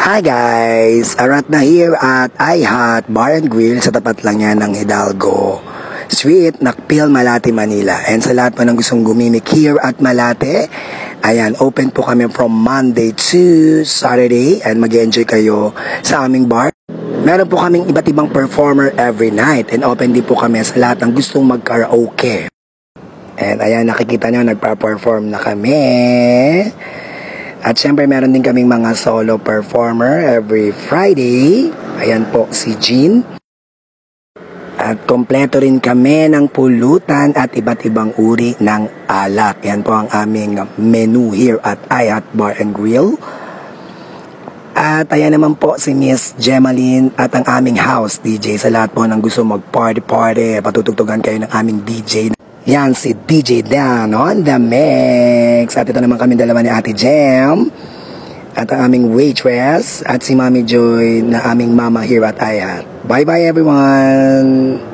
Hi guys! Arat na here at iHot Bar and Grill sa tapat lang yan ng Hidalgo Street, Nakpil, Malate, Manila. And sa lahat po ng gustong gumimik here at Malate, ayan, open po kami from Monday to Saturday and mag-enjoy kayo sa aming bar. Meron po kaming iba't ibang performer every night and open din po kami sa lahat ng gustong mag-karaoke. And ayan, nakikita nyo, nagpa-perform na kami. At syempre meron din kaming mga solo performer every Friday. Ayan po si Jean. At kompleto rin kami ng pulutan at iba't ibang uri ng alak. Yan po ang aming menu here at iHot Bar and Grill. At ayan naman po si Miss Gemaline at ang aming house DJ. Sa lahat po ng gusto mag-party-party, patutugtugan kayo ng aming DJ. Yan si DJ Dan on the mix. At ito naman kami dalawa ni Ate Jem at ang aming waitress at si Mami Joy na aming mama here at iHot. Bye bye everyone!